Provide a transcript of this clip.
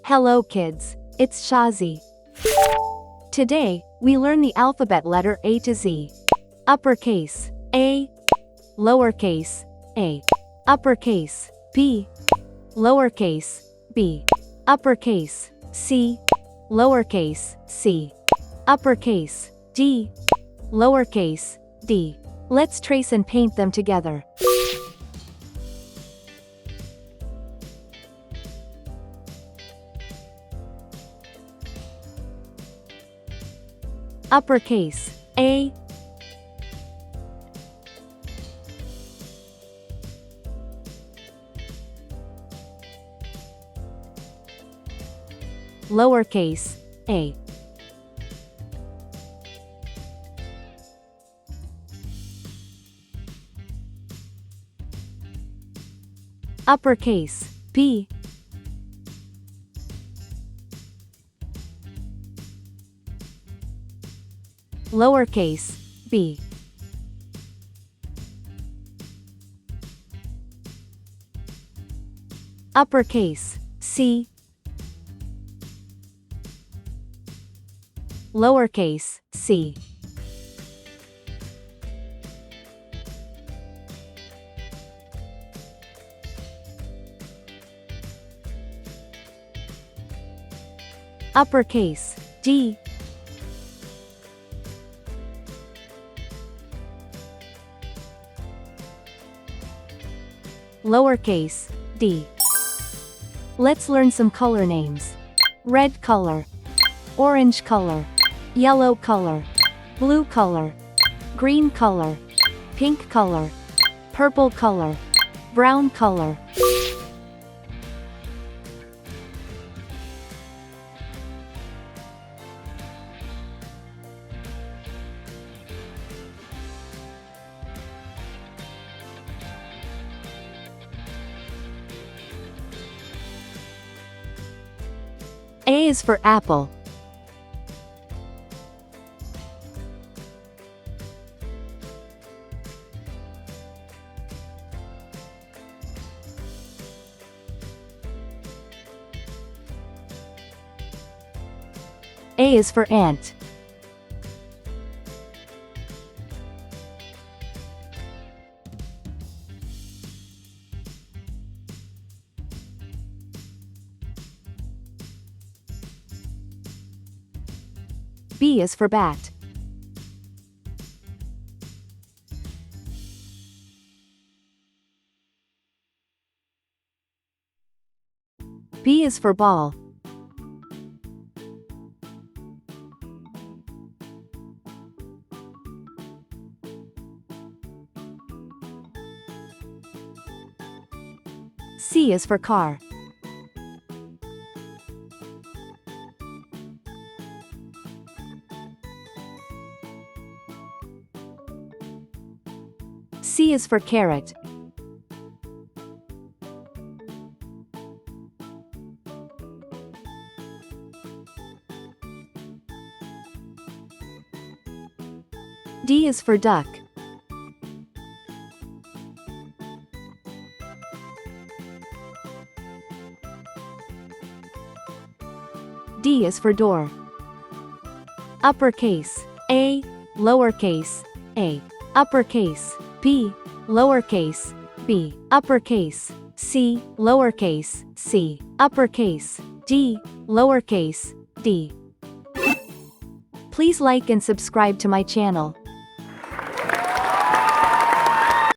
Hello kids, it's Shazi. Today, we learn the alphabet letter A to Z. Uppercase, A. Lowercase, A. Uppercase, B. Lowercase, B. Uppercase, C. Lowercase, C. Uppercase, D. Lowercase, D. Let's trace and paint them together. Uppercase, A. Lowercase, A. Uppercase, B. Lowercase, b. Uppercase, C. Lowercase, c. Uppercase, D. Lowercase, d. Let's learn some color names. Red color, orange color, yellow color, blue color, green color, pink color, purple color, brown color. A is for apple. A is for ant. B is for bat. B is for ball. C is for car. C is for carrot. D is for duck. D is for door. Uppercase, A. Lowercase, a. Uppercase, B. Lowercase, b. Uppercase, C. Lowercase, c. Uppercase, D. Lowercase, d. Please like and subscribe to my channel.